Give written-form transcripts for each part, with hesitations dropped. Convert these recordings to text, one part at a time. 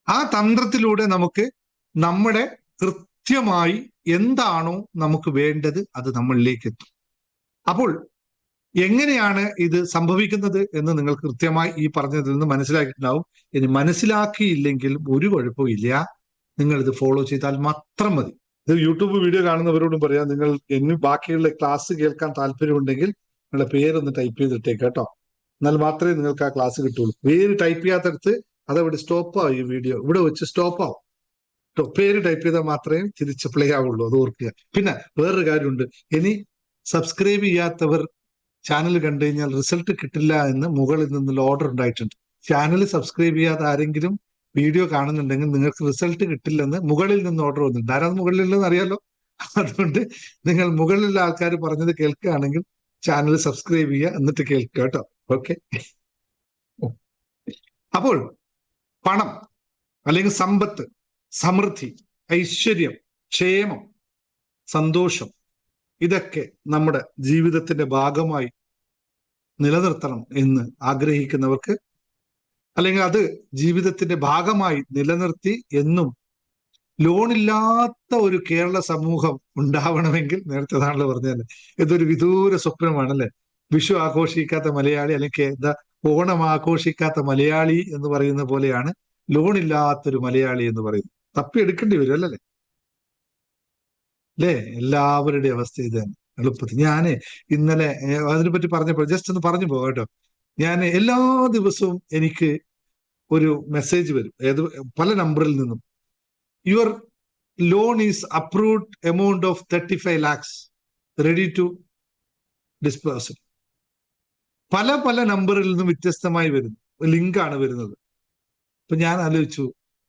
ആ തന്ത്രത്തിലൂടെ നമുക്ക് നമ്മുടെ കൃത്യമായി എന്താണോ നമുക്ക് വേണ്ടത് അത് നമ്മളിലേക്ക് എത്തും. അപ്പോൾ എങ്ങനെയാണ് ഇത് സംഭവിക്കുന്നത് എന്ന് നിങ്ങൾ കൃത്യമായി ഈ പറഞ്ഞതിൽ നിന്ന് മനസ്സിലാക്കിയിട്ടുണ്ടാവും. ഇനി മനസ്സിലാക്കിയില്ലെങ്കിലും ഒരു കുഴപ്പമില്ല, നിങ്ങൾ ഇത് ഫോളോ ചെയ്താൽ മാത്രം മതി. ഇത് യൂട്യൂബ് വീഡിയോ കാണുന്നവരോടും പറയാം, നിങ്ങൾ ഇനി ബാക്കിയുള്ള ക്ലാസ് കേൾക്കാൻ താല്പര്യമുണ്ടെങ്കിൽ നിങ്ങളുടെ പേരൊന്ന് ടൈപ്പ് ചെയ്തിട്ടേക്ക് കേട്ടോ. എന്നാൽ മാത്രമേ നിങ്ങൾക്ക് ആ ക്ലാസ് കിട്ടുള്ളൂ. പേര് ടൈപ്പ് ചെയ്യാത്തടുത്ത് അതവിടെ സ്റ്റോപ്പ് ആവും. ഈ വീഡിയോ ഇവിടെ വെച്ച് സ്റ്റോപ്പ് ആവും കേട്ടോ. പേര് ടൈപ്പ് ചെയ്താൽ മാത്രമേ തിരിച്ച് പ്ലേ ആവുള്ളൂ, അത് ഓർക്കുക. പിന്നെ വേറൊരു കാര്യമുണ്ട്, ഇനി സബ്സ്ക്രൈബ് ചെയ്യാത്തവർ ചാനൽ കണ്ടു കഴിഞ്ഞാൽ റിസൾട്ട് കിട്ടില്ല എന്ന് മുകളിൽ നിന്നുള്ള ഓർഡർ ഉണ്ടായിട്ടുണ്ട്. ചാനൽ സബ്സ്ക്രൈബ് ചെയ്യാതെ ആരെങ്കിലും വീഡിയോ കാണുന്നുണ്ടെങ്കിൽ നിങ്ങൾക്ക് റിസൾട്ട് കിട്ടില്ലെന്ന് മുകളിൽ നിന്ന് ഓർഡർ വന്നിട്ടുണ്ട്. ആരാണ് മുകളിലുള്ളതെന്ന് അറിയാലോ. അതുകൊണ്ട് നിങ്ങൾ മുകളിലുള്ള ആൾക്കാർ പറഞ്ഞത് കേൾക്കുകയാണെങ്കിൽ ചാനൽ സബ്സ്ക്രൈബ് ചെയ്യുക, എന്നിട്ട് കേൾക്കുക കേട്ടോ. ഓക്കെ. അപ്പോൾ പണം അല്ലെങ്കിൽ സമ്പത്ത്, സമൃദ്ധി, ഐശ്വര്യം, ക്ഷേമം, സന്തോഷം, ഇതൊക്കെ നമ്മുടെ ജീവിതത്തിന്റെ ഭാഗമായി നിലനിർത്തണം എന്ന് ആഗ്രഹിക്കുന്നവർക്ക്, അല്ലെങ്കിൽ അത് ജീവിതത്തിന്റെ ഭാഗമായി നിലനിർത്തി എന്നും ലോണില്ലാത്ത ഒരു കേരള സമൂഹം ഉണ്ടാവണമെങ്കിൽ, നേരത്തെ താങ്കൾ പറഞ്ഞല്ലേ, ഇതൊരു വിദൂര സ്വപ്നമാണല്ലേ. വിഷു ആഘോഷിക്കാത്ത മലയാളി, അല്ലെങ്കിൽ എന്താ ഓണം ആഘോഷിക്കാത്ത മലയാളി എന്ന് പറയുന്ന പോലെയാണ് ലോണില്ലാത്തൊരു മലയാളി എന്ന് പറയുന്നത്. തപ്പിയെടുക്കേണ്ടി വരും അല്ലേ അല്ലേ? എല്ലാവരുടെയും അവസ്ഥ ഇത് തന്നെ. എളുപ്പത്തിൽ ഞാന് ഇന്നലെ അതിനെപ്പറ്റി പറഞ്ഞപ്പോൾ ജസ്റ്റ് ഒന്ന് പറഞ്ഞു പോകാം കേട്ടോ. ഞാൻ എല്ലാ ദിവസവും എനിക്ക് ഒരു മെസ്സേജ് വരും, പല നമ്പറിൽ നിന്നും. Your loan is approved amount of 35 lakhs ready to disperse. പല പല നമ്പറിൽ നിന്നും വ്യത്യസ്തമായി വരുന്നു, ലിങ്കാണ് വരുന്നത്. അപ്പൊ ഞാൻ ആലോചിച്ചു,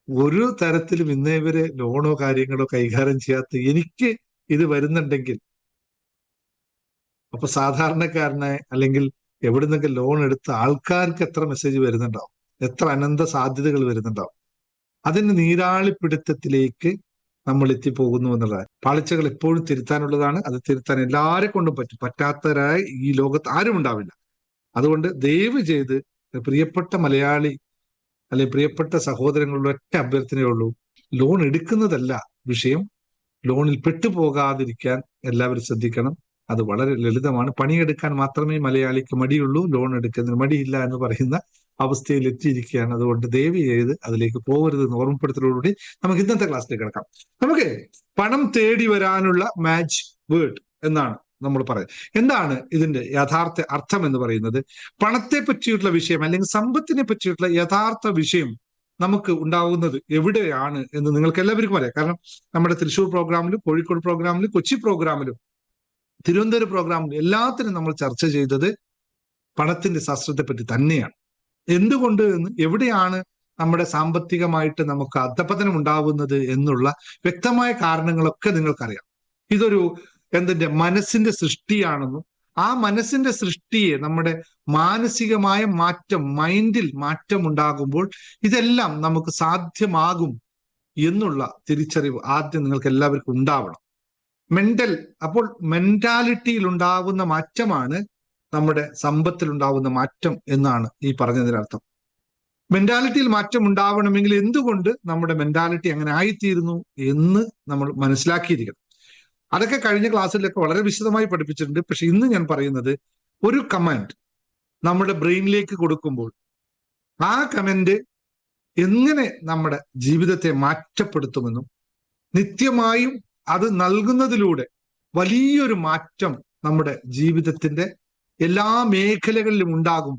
ഒരു തരത്തിലും ഇന്നേ വരെ ലോണോ കാര്യങ്ങളോ കൈകാര്യം ചെയ്യാത്ത എനിക്ക് ഇത് വരുന്നുണ്ടെങ്കിൽ, അപ്പൊ സാധാരണക്കാരനായ അല്ലെങ്കിൽ എവിടെ നിന്നൊക്കെ ലോൺ എടുത്ത ആൾക്കാർക്ക് എത്ര മെസ്സേജ് വരുന്നുണ്ടാവും, എത്ര അനന്ത സാധ്യതകൾ വരുന്നുണ്ടാവും. അതിന് നീരാളിപ്പിടുത്തത്തിലേക്ക് നമ്മൾ എത്തിപ്പോകുന്നു എന്നുള്ളതാണ്. പാളിച്ചകൾ എപ്പോഴും തിരുത്താനുള്ളതാണ്. അത് തിരുത്താൻ എല്ലാവരെ കൊണ്ടും പറ്റും. പറ്റാത്തവരായി ഈ ലോകത്ത് ആരും ഉണ്ടാവില്ല. അതുകൊണ്ട് ദയവ് ചെയ്ത് പ്രിയപ്പെട്ട മലയാളി അല്ലെങ്കിൽ പ്രിയപ്പെട്ട സഹോദരങ്ങളുടെ ഒറ്റ അഭ്യർത്ഥനയേ ഉള്ളൂ, ലോൺ എടുക്കുന്നതല്ല വിഷയം, ലോണിൽ പെട്ടുപോകാതിരിക്കാൻ എല്ലാവരും ശ്രദ്ധിക്കണം. അത് വളരെ ലളിതമാണ്. പണിയെടുക്കാൻ മാത്രമേ മലയാളിക്ക് മടിയുള്ളൂ, ലോൺ എടുക്കുന്നതിന് മടിയില്ല എന്ന് പറയുന്ന അവസ്ഥയിൽ എത്തിയിരിക്കുകയാണ്. അതുകൊണ്ട് ദയവ് ചെയ്ത് അതിലേക്ക് പോകരുത് എന്ന് ഓർമ്മപ്പെടുത്തലോടുകൂടി നമുക്ക് ഇന്നത്തെ ക്ലാസ്സിലേക്ക് കിടക്കാം. നമുക്ക് പണം തേടി വരാനുള്ള മാച്ച് വേർഡ് എന്നാണ് നമ്മൾ പറയുന്നത്. എന്താണ് ഇതിന്റെ യഥാർത്ഥ അർത്ഥം എന്ന് പറയുന്നത്? പണത്തെ പറ്റിയിട്ടുള്ള വിഷയം അല്ലെങ്കിൽ സമ്പത്തിനെ പറ്റിയിട്ടുള്ള യഥാർത്ഥ വിഷയം നമുക്ക് ഉണ്ടാകുന്നത് എവിടെയാണ് എന്ന് നിങ്ങൾക്ക് എല്ലാവർക്കും അറിയാം. കാരണം നമ്മുടെ തൃശ്ശൂർ പ്രോഗ്രാമിലും കോഴിക്കോട് പ്രോഗ്രാമിലും കൊച്ചി പ്രോഗ്രാമിലും തിരുവനന്തപുരം പ്രോഗ്രാമിലും എല്ലാത്തിനും നമ്മൾ ചർച്ച ചെയ്തത് പണത്തിന്റെ ശാസ്ത്രത്തെ പറ്റി തന്നെയാണ്. എന്തുകൊണ്ട് എന്ന്, എവിടെയാണ് നമ്മുടെ സാമ്പത്തികമായിട്ട് നമുക്ക് അധപതനം ഉണ്ടാവുന്നത് എന്നുള്ള വ്യക്തമായ കാരണങ്ങളൊക്കെ നിങ്ങൾക്കറിയാം. ഇതൊരു എന്തിന്റെ മനസ്സിന്റെ സൃഷ്ടിയാണെന്നും ആ മനസ്സിന്റെ സൃഷ്ടിയെ നമ്മുടെ മാനസികമായ മാറ്റം, മൈൻഡിൽ മാറ്റം ഉണ്ടാകുമ്പോൾ ഇതെല്ലാം നമുക്ക് സാധ്യമാകും എന്നുള്ള തിരിച്ചറിവ് ആദ്യം നിങ്ങൾക്ക് എല്ലാവർക്കും ഉണ്ടാവണം. അപ്പോൾ മെന്റാലിറ്റിയിൽ ഉണ്ടാകുന്ന മാറ്റമാണ് നമ്മുടെ സമ്പത്തിൽ ഉണ്ടാകുന്ന മാറ്റം എന്നാണ് ഈ പറഞ്ഞതിനർത്ഥം. മെന്റാലിറ്റിയിൽ മാറ്റം ഉണ്ടാവണമെങ്കിൽ എന്തുകൊണ്ട് നമ്മുടെ മെന്റാലിറ്റി അങ്ങനെ ആയിത്തീരുന്നു എന്ന് നമ്മൾ മനസ്സിലാക്കിയിരിക്കണം. അതൊക്കെ കഴിഞ്ഞ ക്ലാസ്സിലൊക്കെ വളരെ വിശദമായി പഠിപ്പിച്ചിട്ടുണ്ട്. പക്ഷെ ഇന്ന് ഞാൻ പറയുന്നത്, ഒരു കമന്റ് നമ്മുടെ ബ്രെയിനിലേക്ക് കൊടുക്കുമ്പോൾ ആ കമന്റ് എങ്ങനെ നമ്മുടെ ജീവിതത്തെ മാറ്റപ്പെടുത്തുമെന്നും നിത്യമായും അത് നൽകുന്നതിലൂടെ വലിയൊരു മാറ്റം നമ്മുടെ ജീവിതത്തിന്റെ എല്ലാ മേഖലകളിലും ഉണ്ടാകും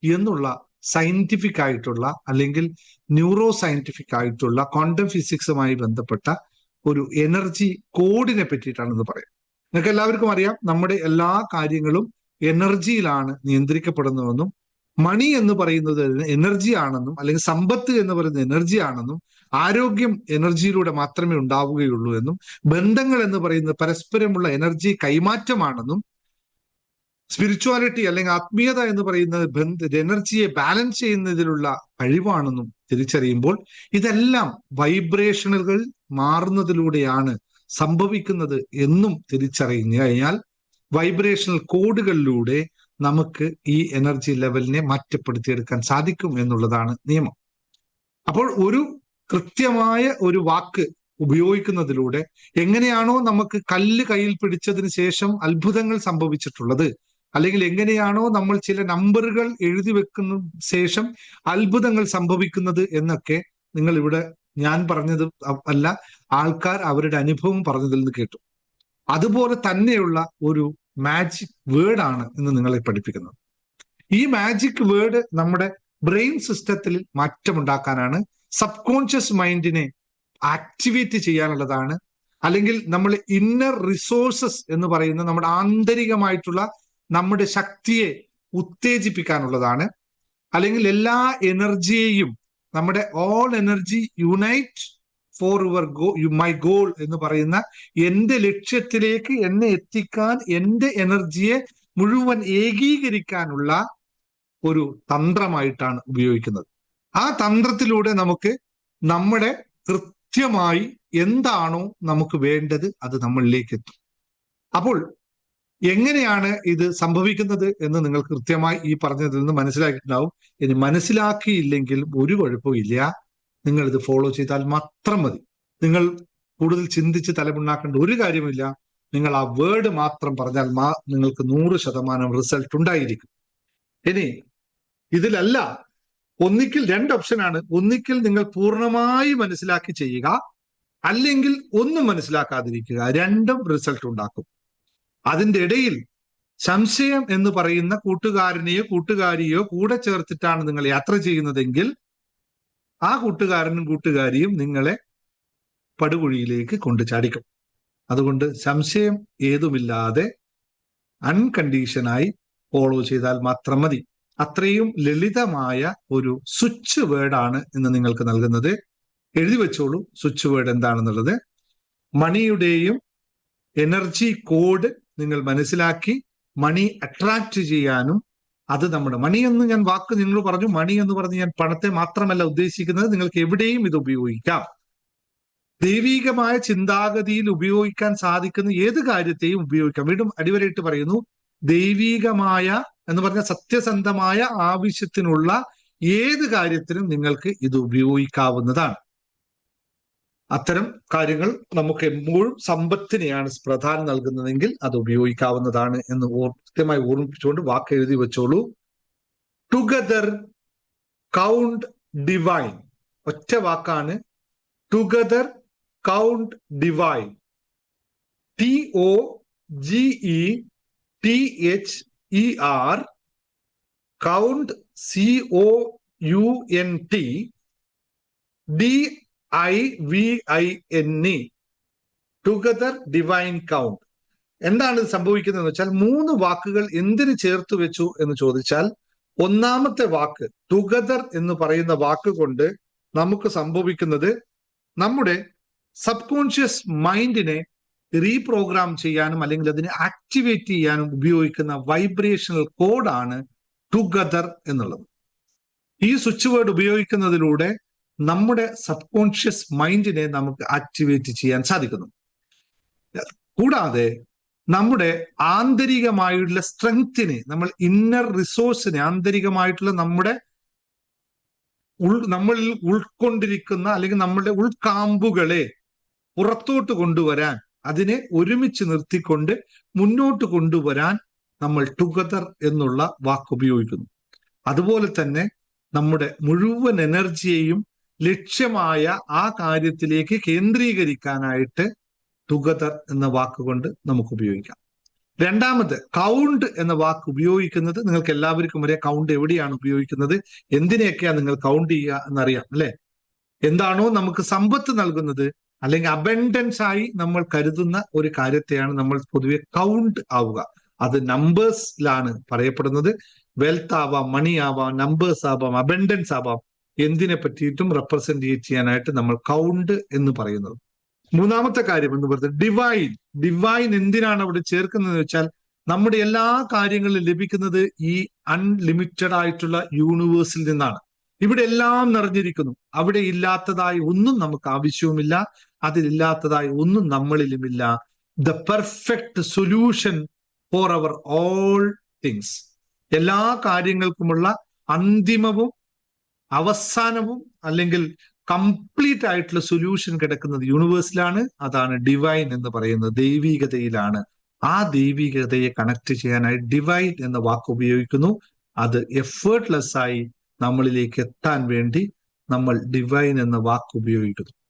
എന്നുള്ള സയന്റിഫിക് ആയിട്ടുള്ള അല്ലെങ്കിൽ ന്യൂറോ സയന്റിഫിക് ആയിട്ടുള്ള ക്വാണ്ടം ഫിസിക്സുമായി ബന്ധപ്പെട്ട ഒരു എനർജി കോഡിനെ പറ്റിയിട്ടാണ് ഇത് പറയുന്നത്. നിങ്ങൾക്ക് എല്ലാവർക്കും അറിയാം, നമ്മുടെ എല്ലാ കാര്യങ്ങളും എനർജിയിലാണ് നിയന്ത്രിക്കപ്പെടുന്നതെന്നും മണി എന്ന് പറയുന്നത് എനർജി ആണെന്നും അല്ലെങ്കിൽ സമ്പത്ത് എന്ന് പറയുന്നത് എനർജി ആണെന്നും ആരോഗ്യം എനർജിയിലൂടെ മാത്രമേ ഉണ്ടാവുകയുള്ളൂ എന്നും ബന്ധങ്ങൾ എന്ന് പറയുന്നത് പരസ്പരമുള്ള എനർജി കൈമാറ്റമാണെന്നും സ്പിരിച്വാലിറ്റി അല്ലെങ്കിൽ ആത്മീയത എന്ന് പറയുന്നത് എനർജിയെ ബാലൻസ് ചെയ്യുന്നതിലുള്ള കഴിവാണെന്നും തിരിച്ചറിയുമ്പോൾ ഇതെല്ലാം വൈബ്രേഷനുകൾ മാറുന്നതിലൂടെയാണ് സംഭവിക്കുന്നത് എന്നും തിരിച്ചറിഞ്ഞു കഴിഞ്ഞാൽ വൈബ്രേഷണൽ കോഡുകളിലൂടെ നമുക്ക് ഈ എനർജി ലെവലിനെ മാറ്റപ്പെടുത്തിയെടുക്കാൻ സാധിക്കും എന്നുള്ളതാണ് നിയമം. അപ്പോൾ ഒരു കൃത്യമായ ഒരു വാക്ക് ഉപയോഗിക്കുന്നതിലൂടെ എങ്ങനെയാണോ നമുക്ക് കല്ല് കയ്യിൽ പിടിച്ചതിന് ശേഷം അത്ഭുതങ്ങൾ സംഭവിച്ചിട്ടുള്ളത്, അല്ലെങ്കിൽ എങ്ങനെയാണോ നമ്മൾ ചില നമ്പറുകൾ എഴുതി വെക്കുന്ന ശേഷം അത്ഭുതങ്ങൾ സംഭവിക്കുന്നത് എന്നൊക്കെ നിങ്ങൾ ഇവിടെ ഞാൻ പറഞ്ഞത് അല്ല, ആൾക്കാർ അവരുടെ അനുഭവം പറഞ്ഞതിൽ നിന്ന് കേട്ടു. അതുപോലെ തന്നെയുള്ള ഒരു മാജിക് വേർഡാണ് ഇന്ന് നിങ്ങളെ പഠിപ്പിക്കുന്നത്. ഈ മാജിക് വേർഡ് നമ്മുടെ ബ്രെയിൻ സിസ്റ്റത്തിൽ മാറ്റമുണ്ടാക്കാനാണ്, സബ് കോൺഷ്യസ് മൈൻഡിനെ ആക്ടിവേറ്റ് ചെയ്യാനുള്ളതാണ്, അല്ലെങ്കിൽ നമ്മൾ ഇന്നർ റിസോഴ്സസ് എന്ന് പറയുന്ന നമ്മുടെ ആന്തരികമായിട്ടുള്ള നമ്മുടെ ശക്തിയെ ഉത്തേജിപ്പിക്കാനുള്ളതാണ്, അല്ലെങ്കിൽ എല്ലാ എനർജിയെയും നമ്മുടെ all energy unite for my goal എന്ന് പറയുന്ന എന്റെ ലക്ഷ്യത്തിലേക്ക് എന്നെ എത്തിക്കാൻ, എന്റെ എനർജിയെ മുഴുവൻ ഏകീകരിക്കാനുള്ള ഒരു തന്ത്രമായിട്ടാണ് ഉപയോഗിക്കുന്നത്. ആ തന്ത്രത്തിലൂടെ നമുക്ക് നമ്മുടെ കൃത്യമായി എന്താണോ നമുക്ക് വേണ്ടത് അത് നമ്മളിലേക്ക് എത്തും. അപ്പോൾ എങ്ങനെയാണ് ഇത് സംഭവിക്കുന്നത് എന്ന് നിങ്ങൾ കൃത്യമായി ഈ പറഞ്ഞതിൽ നിന്ന് മനസ്സിലാക്കിയിട്ടുണ്ടാവും. ഇനി മനസ്സിലാക്കിയില്ലെങ്കിലും ഒരു കുഴപ്പമില്ല, നിങ്ങൾ ഇത് ഫോളോ ചെയ്താൽ മാത്രം മതി. നിങ്ങൾ കൂടുതൽ ചിന്തിച്ച് തലമുണ്ടാക്കേണ്ട ഒരു കാര്യമില്ല. നിങ്ങൾ ആ വേർഡ് മാത്രം പറഞ്ഞാൽ നിങ്ങൾക്ക് 100% റിസൾട്ട് ഉണ്ടായിരിക്കും. ഇനി ഇതിലല്ല, ഒന്നിക്കിൽ 2 ഓപ്ഷനാണ്. ഒന്നിക്കിൽ നിങ്ങൾ പൂർണ്ണമായി മനസ്സിലാക്കി ചെയ്യുക, അല്ലെങ്കിൽ ഒന്നും മനസ്സിലാക്കാതിരിക്കുക. രണ്ടും റിസൾട്ട് ഉണ്ടാക്കും. അതിന്റെ ഇടയിൽ സംശയം എന്ന് പറയുന്ന കൂട്ടുകാരനെയോ കൂട്ടുകാരിയോ കൂടെ ചേർത്തിട്ടാണ് നിങ്ങൾ യാത്ര ചെയ്യുന്നതെങ്കിൽ ആ കൂട്ടുകാരനും കൂട്ടുകാരിയും നിങ്ങളെ പടുകുഴിയിലേക്ക് കൊണ്ടു ചാടിക്കും. അതുകൊണ്ട് സംശയം ഏതുമില്ലാതെ അൺകണ്ടീഷനായി ഫോളോ ചെയ്താൽ മാത്രം മതി. അത്രയും ലളിതമായ ഒരു സ്വിച്ച് വേർഡാണ് ഇന്ന് നിങ്ങൾക്ക് നൽകുന്നത്. എഴുതി വെച്ചോളൂ സ്വിച്ച് വേർഡ് എന്താണെന്നുള്ളത്. മണിയുടെയും എനർജി കോഡ് നിങ്ങൾ മനസ്സിലാക്കി മണി അട്രാക്ട് ചെയ്യാനും, അത് നമ്മുടെ മണി എന്ന് ഞാൻ വാക്ക് നിങ്ങൾ പറഞ്ഞു, മണി എന്ന് പറഞ്ഞ് ഞാൻ പണത്തെ മാത്രമല്ല ഉദ്ദേശിക്കുന്നത്. നിങ്ങൾക്ക് എവിടെയും ഇത് ഉപയോഗിക്കാം. ദൈവീകമായ ചിന്താഗതിയിൽ ഉപയോഗിക്കാൻ സാധിക്കുന്ന ഏത് കാര്യത്തെയും ഉപയോഗിക്കാം. വീണ്ടും അടിവരയിട്ട് പറയുന്നു, ദൈവീകമായ എന്ന് പറഞ്ഞ സത്യസന്ധമായ ആവശ്യത്തിനുള്ള ഏത് കാര്യത്തിനും നിങ്ങൾക്ക് ഇത് ഉപയോഗിക്കാവുന്നതാണ്. അത്തരം കാര്യങ്ങൾ നമുക്ക് എപ്പോഴും സമ്പത്തിനെയാണ് പ്രധാനം നൽകുന്നതെങ്കിൽ അത് ഉപയോഗിക്കാവുന്നതാണ് എന്ന് കൃത്യമായി ഓർമ്മിപ്പിച്ചുകൊണ്ട് വാക്ക് എഴുതി വെച്ചോളൂ. Together count divine. ഒറ്റ വാക്കാണ്. Together count divine. TOGETHER count COUNT DIVINE together divine count. എന്താണ് ഇത് സംഭവിക്കുന്നത് വെച്ചാൽ 3 വാക്കുകൾ എന്തിന് ചേർത്ത് വെച്ചു എന്ന് ചോദിച്ചാൽ, ഒന്നാമത്തെ വാക്ക് ടുഗദർ എന്ന് പറയുന്ന വാക്ക് കൊണ്ട് നമുക്ക് സംഭവിക്കുന്നത് നമ്മുടെ സബ് കോൺഷ്യസ് മൈൻഡിനെ റീപ്രോഗ്രാം ചെയ്യാനും അല്ലെങ്കിൽ അതിനെ ആക്ടിവേറ്റ് ചെയ്യാനും ഉപയോഗിക്കുന്ന വൈബ്രേഷണൽ കോഡാണ് ടുഗദർ എന്നുള്ളത്. ഈ സ്വിച്ച് വേർഡ് ഉപയോഗിക്കുന്നതിലൂടെ നമ്മുടെ സബ് കോൺഷ്യസ് മൈൻഡിനെ നമുക്ക് ആക്ടിവേറ്റ് ചെയ്യാൻ സാധിക്കുന്നു. കൂടാതെ നമ്മുടെ ആന്തരികമായിട്ടുള്ള സ്ട്രെങ്തിനെ, നമ്മൾ ഇന്നർ റിസോഴ്സിനെ, ആന്തരികമായിട്ടുള്ള നമ്മളിൽ ഉൾക്കൊണ്ടിരിക്കുന്ന അല്ലെങ്കിൽ നമ്മുടെ ഉൾക്കാമ്പുകളെ പുറത്തോട്ട് കൊണ്ടുവരാൻ, അതിനെ ഒരുമിച്ച് നിർത്തിക്കൊണ്ട് മുന്നോട്ട് കൊണ്ടുവരാൻ നമ്മൾ ടുഗദർ എന്നുള്ള വാക്ക് ഉപയോഗിക്കുന്നു. അതുപോലെ തന്നെ നമ്മുടെ മുഴുവൻ എനർജിയെയും ലക്ഷ്യമായ ആ കാര്യത്തിലേക്ക് കേന്ദ്രീകരിക്കാനായിട്ട് ടുഗദർ എന്ന വാക്കുകൊണ്ട് നമുക്ക് ഉപയോഗിക്കാം. രണ്ടാമത് കൗണ്ട് എന്ന വാക്ക് ഉപയോഗിക്കുന്നത് നിങ്ങൾക്ക് എല്ലാവർക്കും അറിയാം. കൗണ്ട് എവിടെയാണ് ഉപയോഗിക്കുന്നത്, എന്തിനെയൊക്കെയാണ് നിങ്ങൾ കൗണ്ട് ചെയ്യുക എന്നറിയാം അല്ലെ? എന്താണോ നമുക്ക് സമ്പത്ത് നൽകുന്നത് അല്ലെങ്കിൽ അബൻഡൻസ് ആയി നമ്മൾ കരുതുന്ന ഒരു കാര്യത്തെയാണ് നമ്മൾ പൊതുവെ കൗണ്ട് ആവുക. അത് നമ്പേഴ്സിലാണ് പറയപ്പെടുന്നത്. വെൽത്ത് ആവാം, മണി ആവാം, നമ്പേഴ്സ് ആവാം, അബൻഡൻസ് ആവാം. എന്തിനെ പറ്റിയിട്ടും റെപ്രസെന്റ് ചെയ്യാനായിട്ട് നമ്മൾ കൗണ്ട് എന്ന് പറയുന്നത്. മൂന്നാമത്തെ കാര്യം എന്ന് പറയുന്നത് ഡിവൈൻ. ഡിവൈൻ എന്തിനാണ് അവിടെ ചേർക്കുന്നത് വെച്ചാൽ, നമ്മുടെ എല്ലാ കാര്യങ്ങളും ലഭിക്കുന്നത് ഈ അൺലിമിറ്റഡ് ആയിട്ടുള്ള യൂണിവേഴ്സിൽ നിന്നാണ്. ഇവിടെ എല്ലാം നിറഞ്ഞിരിക്കുന്നു. അവിടെ ഇല്ലാത്തതായി ഒന്നും നമുക്ക് ആവശ്യവുമില്ല, അതിലില്ലാത്തതായി ഒന്നും നമ്മളിലുമില്ല. The perfect solution for our all things. എല്ലാ കാര്യങ്ങൾക്കുമുള്ള അന്തിമവും അവസാനവും അല്ലെങ്കിൽ കംപ്ലീറ്റ് ആയിട്ടുള്ള സൊല്യൂഷൻ കിടക്കുന്നത് യൂണിവേഴ്സിലാണ്. അതാണ് ഡിവൈൻ എന്ന് പറയുന്നത്, ദൈവികതയിലാണ്. ആ ദൈവികതയെ കണക്ട് ചെയ്യാനായി ഡിവൈൻ എന്ന വാക്ക് ഉപയോഗിക്കുന്നു. അത് എഫേർട്ട്ലെസ് ആയി നമ്മളിലേക്ക് എത്താൻ വേണ്ടി നമ്മൾ ഡിവൈൻ എന്ന വാക്ക് ഉപയോഗിക്കുന്നു.